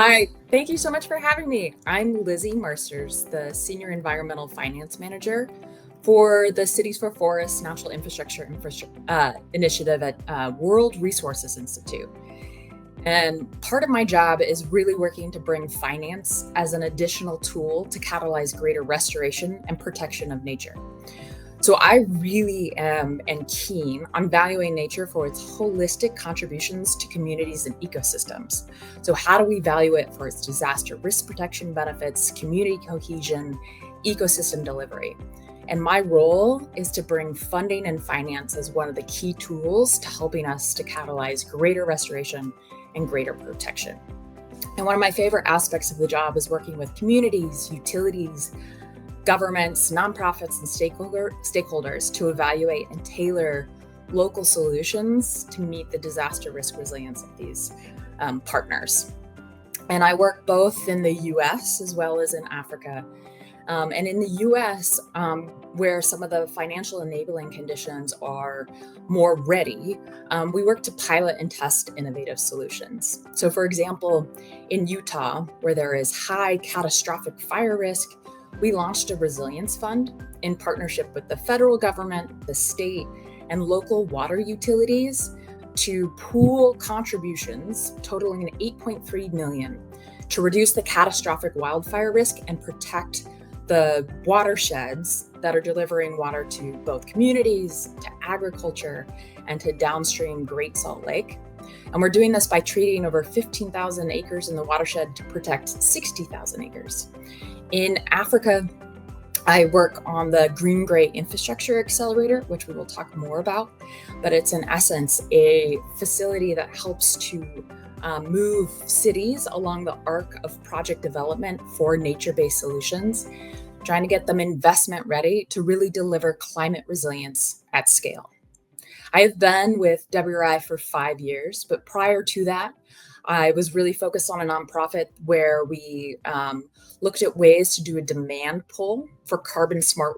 Hi, thank you so much for having me. I'm Lizzie Marsters, the Senior Environmental Finance Manager for the Cities for Forests National Infrastructure Initiative at World Resources Institute. And part of my job is really working to bring finance as an additional tool to catalyze greater restoration and protection of nature. So I really am and keen on valuing nature for its holistic contributions to communities and ecosystems. So how do we value it for its disaster risk protection benefits, community cohesion, ecosystem delivery? And my role is to bring funding and finance as one of the key tools to helping us to catalyze greater restoration and greater protection. And one of my favorite aspects of the job is working with communities, utilities, governments, nonprofits, and stakeholders to evaluate and tailor local solutions to meet the disaster risk resilience of these partners. And I work both in the US as well as in Africa. And in the US, where some of the financial enabling conditions are more ready, we work to pilot and test innovative solutions. So for example, in Utah, where there is high catastrophic fire risk, we launched a resilience fund in partnership with the federal government, the state, and local water utilities to pool contributions totaling $8.3 million to reduce the catastrophic wildfire risk and protect the watersheds that are delivering water to both communities, to agriculture, and to downstream Great Salt Lake. And we're doing this by treating over 15,000 acres in the watershed to protect 60,000 acres. In Africa, I work on the Green-Gray Infrastructure Accelerator, which we will talk more about, but it's in essence a facility that helps to move cities along the arc of project development for nature-based solutions, trying to get them investment ready to really deliver climate resilience at scale. I have been with WRI for 5 years, but prior to that, I was really focused on a nonprofit where we looked at ways to do a demand pull for carbon smart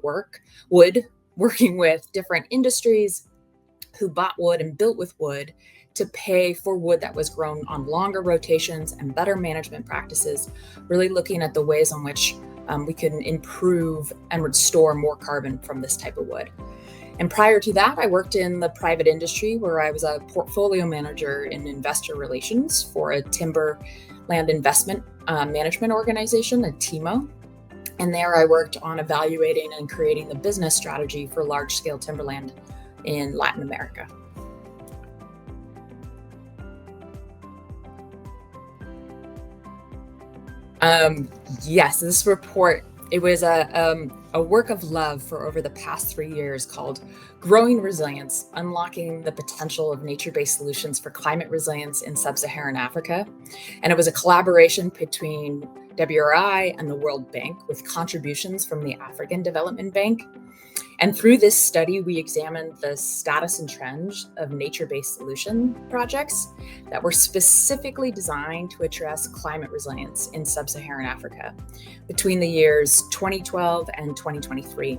wood, working with different industries who bought wood and built with wood to pay for wood that was grown on longer rotations and better management practices, really looking at the ways in which we can improve and restore more carbon from this type of wood. And prior to that, I worked in the private industry where I was a portfolio manager in investor relations for a timber land investment management organization, a TIMO. And there I worked on evaluating and creating the business strategy for large-scale timberland in Latin America. Yes, this report, it was a work of love for over the past 3 years called Growing Resilience, Unlocking the Potential of Nature-Based Solutions for Climate Resilience in Sub-Saharan Africa. And it was a collaboration between WRI and the World Bank with contributions from the African Development Bank. And through this study, we examined the status and trends of nature-based solution projects that were specifically designed to address climate resilience in sub-Saharan Africa between the years 2012 and 2023.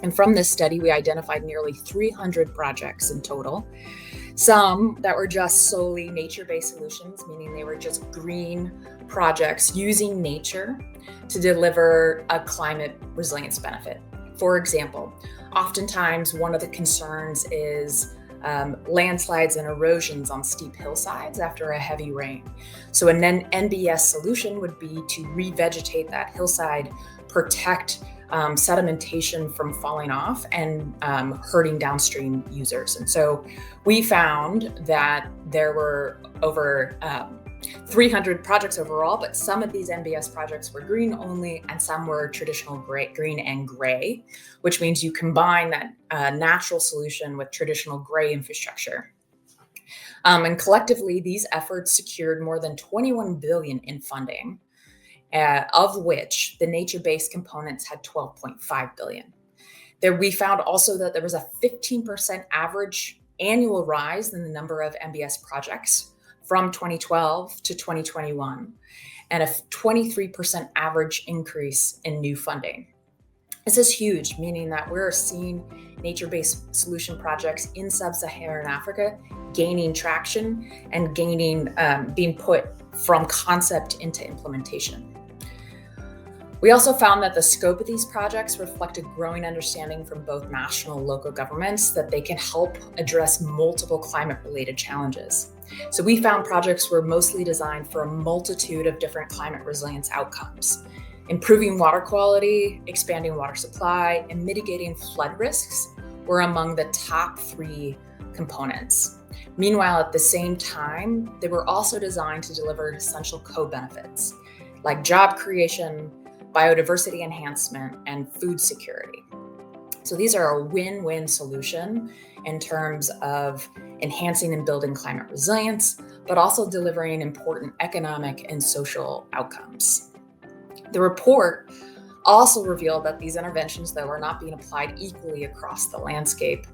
And from this study, we identified nearly 300 projects in total, some that were just solely nature-based solutions, meaning they were just green projects using nature to deliver a climate resilience benefit. For example, oftentimes one of the concerns is landslides and erosions on steep hillsides after a heavy rain. So an NBS solution would be to revegetate that hillside, protect sedimentation from falling off and hurting downstream users. And so we found that there were over 300 projects overall, but some of these NBS projects were green only and some were traditional green and gray, which means you combine that natural solution with traditional gray infrastructure. And collectively, these efforts secured more than 21 billion in funding, of which the nature-based components had 12.5 billion. There, we found also that there was a 15% average annual rise in the number of NBS projects from 2012 to 2021, and a 23% average increase in new funding. This is huge, meaning that we're seeing nature-based solution projects in sub-Saharan Africa gaining traction and being put from concept into implementation. We also found that the scope of these projects reflected growing understanding from both national and local governments that they can help address multiple climate-related challenges. So we found projects were mostly designed for a multitude of different climate resilience outcomes. Improving water quality, expanding water supply, and mitigating flood risks were among the top 3 components. Meanwhile, at the same time, they were also designed to deliver essential co-benefits like job creation, biodiversity enhancement, and food security. So these are a win-win solution in terms of enhancing and building climate resilience, but also delivering important economic and social outcomes. The report also revealed that these interventions, though, are not being applied equally across the landscape.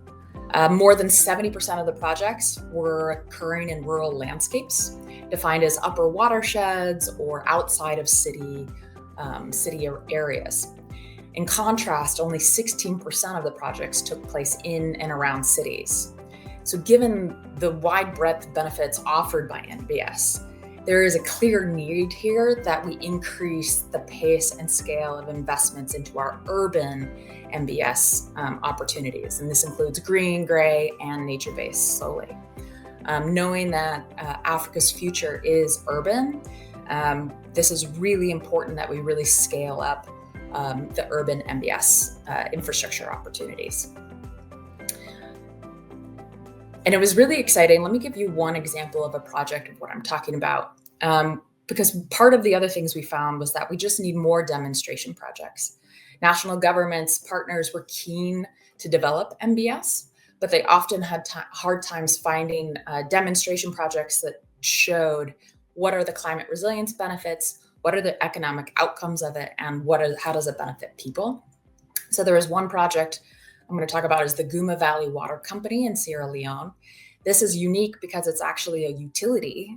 More than 70% of the projects were occurring in rural landscapes, defined as upper watersheds or outside of city areas. In contrast, only 16% of the projects took place in and around cities. So given the wide breadth of benefits offered by NBS, there is a clear need here that we increase the pace and scale of investments into our urban NBS opportunities. And this includes green, gray, and nature-based solely. Knowing that Africa's future is urban, this is really important that we really scale up the urban NBS infrastructure opportunities. And it was really exciting. Let me give you one example of a project of what I'm talking about. Because part of the other things we found was that we just need more demonstration projects. National governments, partners were keen to develop NBS, but they often had hard times finding demonstration projects that showed what are the climate resilience benefits, what are the economic outcomes of it, and how does it benefit people. So there is one project I'm going to talk about is the Gouma Valley Water Company in Sierra Leone. This is unique because it's actually a utility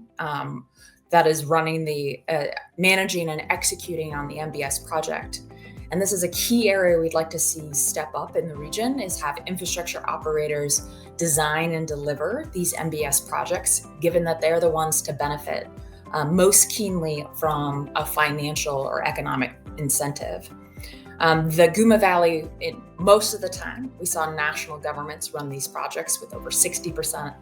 that is running managing and executing on the NBS project. And this is a key area we'd like to see step up in the region, is have infrastructure operators design and deliver these NBS projects, given that they're the ones to benefit most keenly from a financial or economic incentive. The Gouma Valley, most of the time, we saw national governments run these projects, with over 60%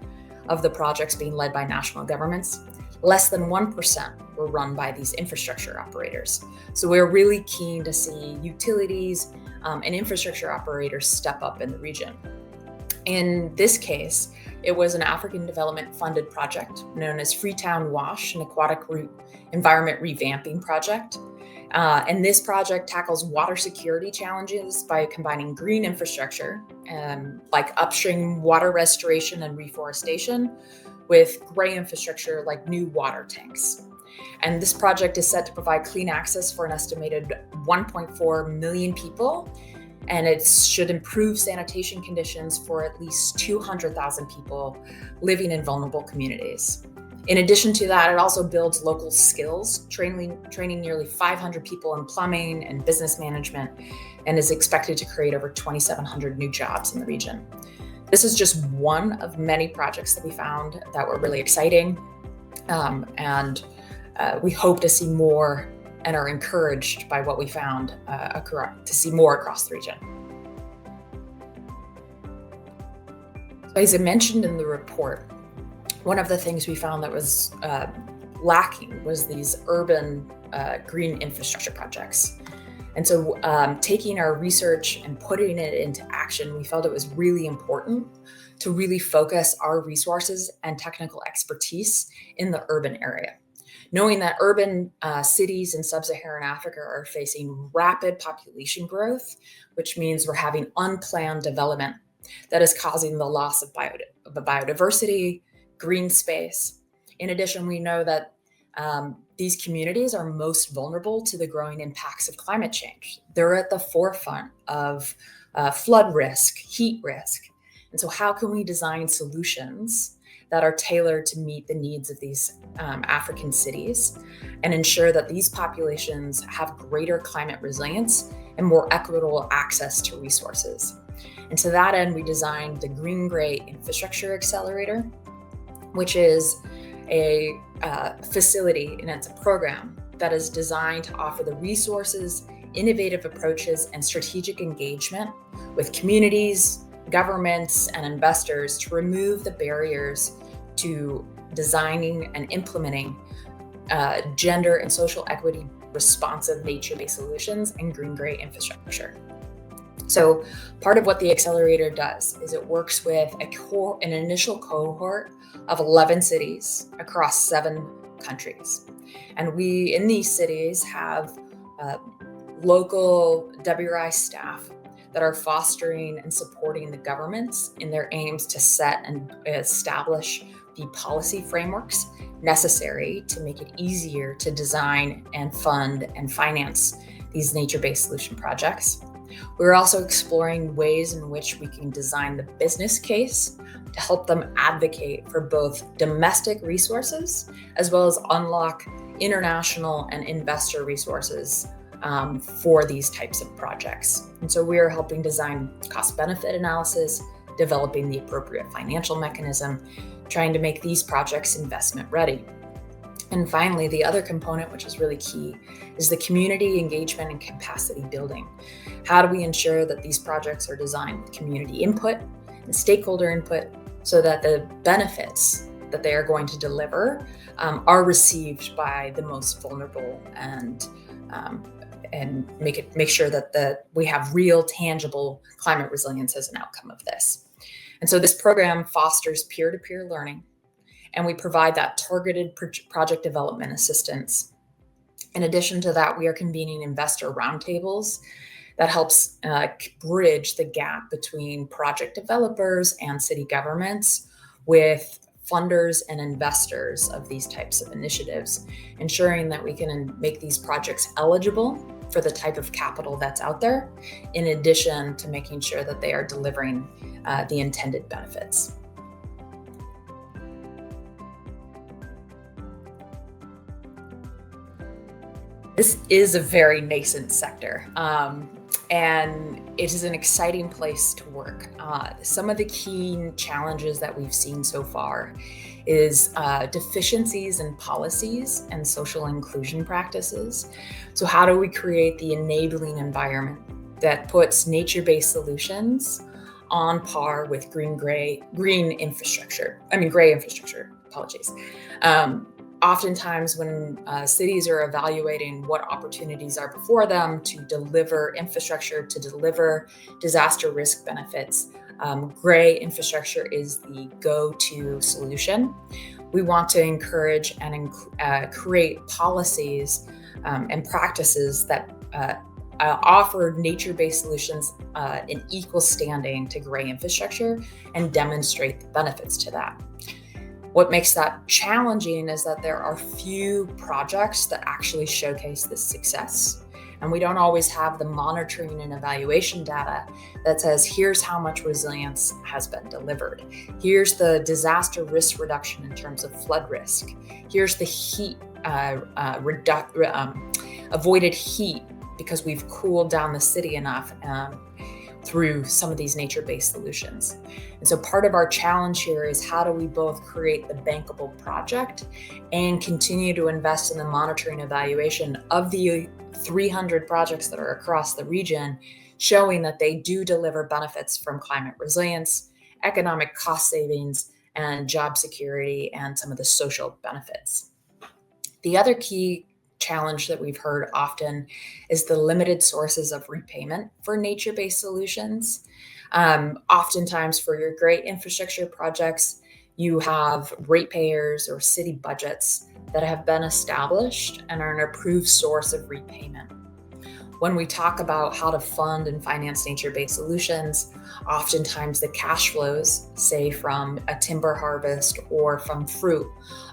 of the projects being led by national governments. Less than 1% were run by these infrastructure operators. So we're really keen to see utilities and infrastructure operators step up in the region. In this case, it was an African development funded project known as Freetown Wash, an aquatic environment revamping project. And this project tackles water security challenges by combining green infrastructure, like upstream water restoration and reforestation, with gray infrastructure like new water tanks. And this project is set to provide clean access for an estimated 1.4 million people, and it should improve sanitation conditions for at least 200,000 people living in vulnerable communities. In addition to that, it also builds local skills, training nearly 500 people in plumbing and business management, and is expected to create over 2,700 new jobs in the region. This is just one of many projects that we found that were really exciting, and we hope to see more and are encouraged by what we found to see more across the region. So as I mentioned in the report, one of the things we found that was lacking was these urban green infrastructure projects. And so taking our research and putting it into action, we felt it was really important to really focus our resources and technical expertise in the urban area. Knowing that urban cities in sub-Saharan Africa are facing rapid population growth, which means we're having unplanned development that is causing the loss of biodiversity, green space. In addition, we know that these communities are most vulnerable to the growing impacts of climate change. They're at the forefront of flood risk, heat risk. And so how can we design solutions that are tailored to meet the needs of these African cities and ensure that these populations have greater climate resilience and more equitable access to resources? And to that end, we designed the Green Gray Infrastructure Accelerator, which is a facility, and it's a program that is designed to offer the resources, innovative approaches, and strategic engagement with communities, governments, and investors to remove the barriers to designing and implementing gender and social equity responsive nature-based solutions and green-gray infrastructure. So part of what the accelerator does is it works with an initial cohort of 11 cities across 7 countries. And we, in these cities, have local WRI staff that are fostering and supporting the governments in their aims to set and establish the policy frameworks necessary to make it easier to design and fund and finance these nature-based solution projects. We're also exploring ways in which we can design the business case to help them advocate for both domestic resources as well as unlock international and investor resources for these types of projects. And so we are helping design cost-benefit analysis, developing the appropriate financial mechanism, trying to make these projects investment ready. And finally, the other component, which is really key, is the community engagement and capacity building. How do we ensure that these projects are designed with community input and stakeholder input so that the benefits that they are going to deliver are received by the most vulnerable and make sure that we have real, tangible climate resilience as an outcome of this. And so this program fosters peer-to-peer learning, and we provide that targeted project development assistance. In addition to that, we are convening investor roundtables that helps bridge the gap between project developers and city governments with funders and investors of these types of initiatives, ensuring that we can make these projects eligible for the type of capital that's out there, in addition to making sure that they are delivering the intended benefits. This is a very nascent sector, and it is an exciting place to work. Some of the key challenges that we've seen so far is deficiencies in policies and social inclusion practices. So how do we create the enabling environment that puts nature-based solutions on par with gray infrastructure, apologies. Oftentimes when cities are evaluating what opportunities are before them to deliver infrastructure, to deliver disaster risk benefits, gray infrastructure is the go-to solution. We want to encourage and create policies and practices that offer nature-based solutions in equal standing to gray infrastructure and demonstrate the benefits to that. What makes that challenging is that there are few projects that actually showcase this success. And we don't always have the monitoring and evaluation data that says, here's how much resilience has been delivered. Here's the disaster risk reduction in terms of flood risk. Here's the heat, avoided heat because we've cooled down the city enough through some of these nature-based solutions. And so part of our challenge here is how do we both create the bankable project and continue to invest in the monitoring evaluation of the 300 projects that are across the region, showing that they do deliver benefits from climate resilience, economic cost savings, and job security, and some of the social benefits. The other key challenge that we've heard often is the limited sources of repayment for nature-based solutions. Oftentimes for your great infrastructure projects, you have ratepayers or city budgets that have been established and are an approved source of repayment. When we talk about how to fund and finance nature-based solutions, oftentimes the cash flows, say from a timber harvest or from fruit,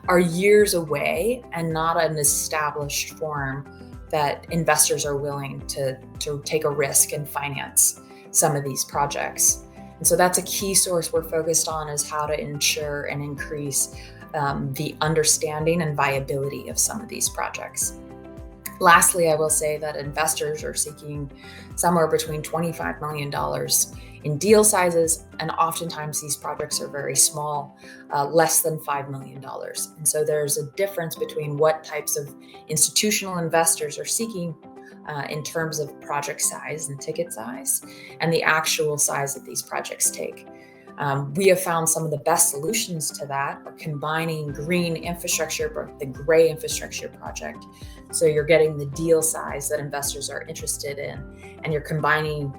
are years away and not an established form that investors are willing to take a risk and finance some of these projects. And so that's a key source we're focused on, is how to ensure and increase the understanding and viability of some of these projects. Lastly, I will say that investors are seeking somewhere between $25 million in deal sizes, and oftentimes these projects are very small, less than $5 million. And so there's a difference between what types of institutional investors are seeking in terms of project size and ticket size, and the actual size that these projects take. We have found some of the best solutions to that are combining green infrastructure, the gray infrastructure project. So you're getting the deal size that investors are interested in, and you're combining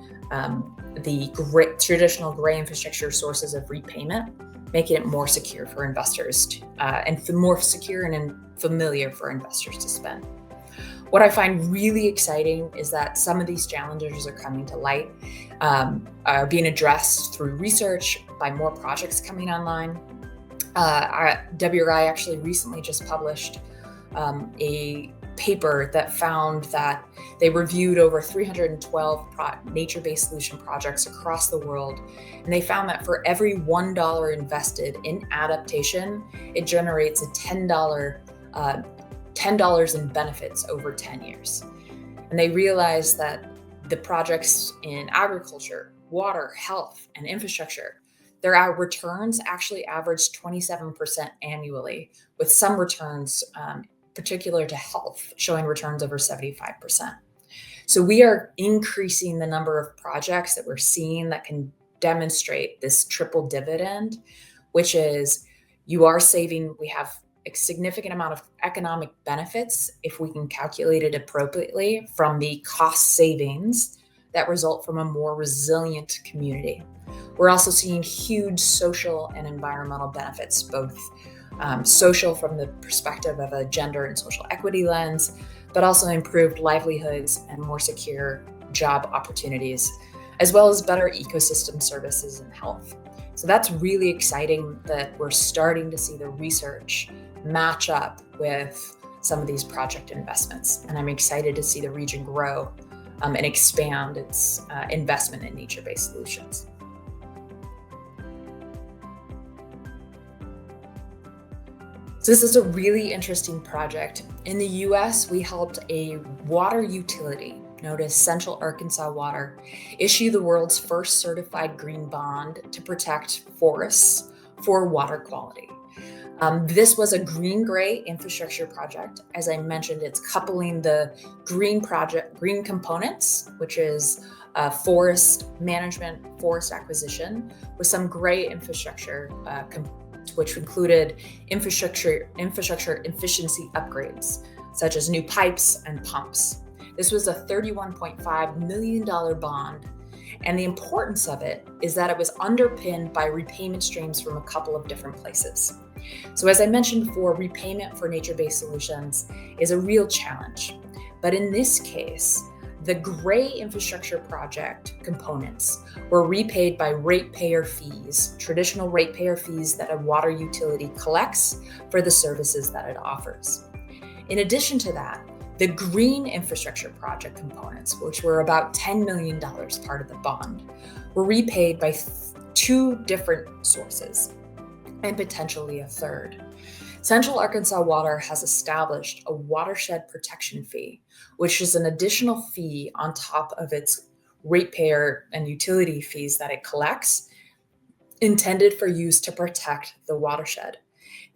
the traditional gray infrastructure sources of repayment, making it more secure for investors and more secure and familiar for investors to spend. What I find really exciting is that some of these challenges are coming to light, are being addressed through research by more projects coming online. WRI actually recently just published a paper that found that they reviewed over 312 nature-based solution projects across the world, and they found that for every $1 invested in adaptation, it generates a $10 in benefits over 10 years. And they realized that the projects in agriculture, water, health, and infrastructure, their returns actually averaged 27% annually, with some returns, particular to health, showing returns over 75%. So we are increasing the number of projects that we're seeing that can demonstrate this triple dividend, which is we have a significant amount of economic benefits if we can calculate it appropriately from the cost savings that result from a more resilient community. We're also seeing huge social and environmental benefits, both social from the perspective of a gender and social equity lens, but also improved livelihoods and more secure job opportunities, as well as better ecosystem services and health. So that's really exciting that we're starting to see the research match up with some of these project investments. And I'm excited to see the region grow and expand its investment in nature-based solutions. So this is a really interesting project. In the US, we helped a water utility known as Central Arkansas Water issue the world's first certified green bond to protect forests for water quality. This was a green-gray infrastructure project. As I mentioned, it's coupling the green components, which is forest management, forest acquisition, with some gray infrastructure which included infrastructure efficiency upgrades, such as new pipes and pumps. This was a $31.5 million bond, and the importance of it is that it was underpinned by repayment streams from a couple of different places. So as I mentioned before, repayment for nature-based solutions is a real challenge. But in this case, the gray infrastructure project components were repaid by ratepayer fees, traditional ratepayer fees that a water utility collects for the services that it offers. In addition to that, the green infrastructure project components, which were about $10 million part of the bond, were repaid by two different sources and potentially a third. Central Arkansas Water has established a watershed protection fee, which is an additional fee on top of its ratepayer and utility fees that it collects, intended for use to protect the watershed.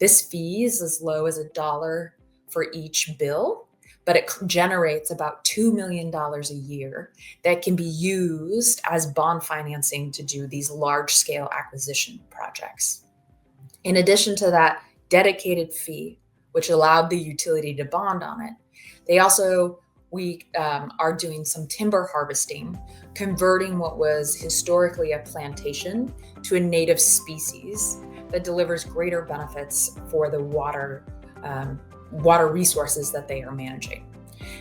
This fee is as low as $1 for each bill, but it generates about $2 million a year that can be used as bond financing to do these large-scale acquisition projects. In addition to that dedicated fee, which allowed the utility to bond on it, we are doing some timber harvesting, converting what was historically a plantation to a native species that delivers greater benefits for the water resources that they are managing.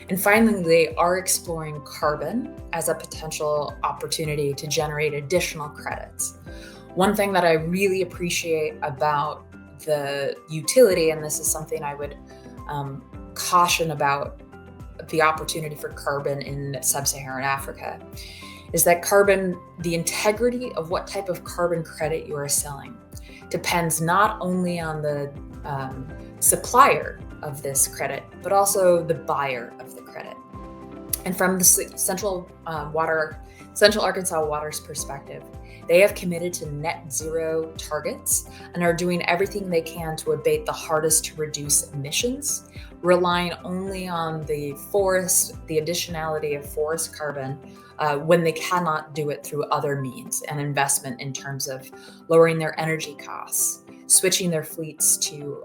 And finally, they are exploring carbon as a potential opportunity to generate additional credits. One thing that I really appreciate about the utility, and this is something I would caution about the opportunity for carbon in sub-Saharan Africa, is that the integrity of what type of carbon credit you are selling depends not only on the supplier of this credit, but also the buyer of the credit. And from the Central Arkansas Water's perspective, they have committed to net zero targets and are doing everything they can to abate the hardest to reduce emissions, relying only on the additionality of forest carbon when they cannot do it through other means and investment in terms of lowering their energy costs, switching their fleets to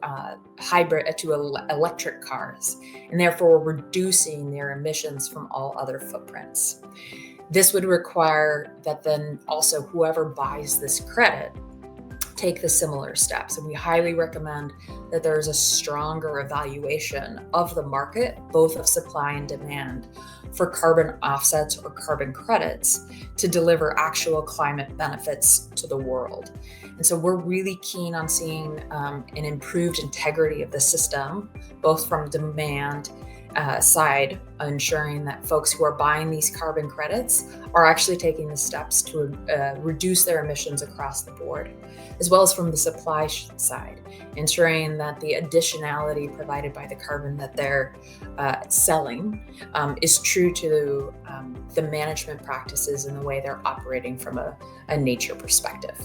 electric cars, and therefore reducing their emissions from all other footprints. This would require that then also whoever buys this credit take the similar steps. And we highly recommend that there is a stronger evaluation of the market, both of supply and demand, for carbon offsets or carbon credits to deliver actual climate benefits to the world. And so we're really keen on seeing an improved integrity of the system, both from demand side, ensuring that folks who are buying these carbon credits are actually taking the steps to reduce their emissions across the board, as well as from the supply side, ensuring that the additionality provided by the carbon that they're selling is true to the management practices and the way they're operating from a nature perspective.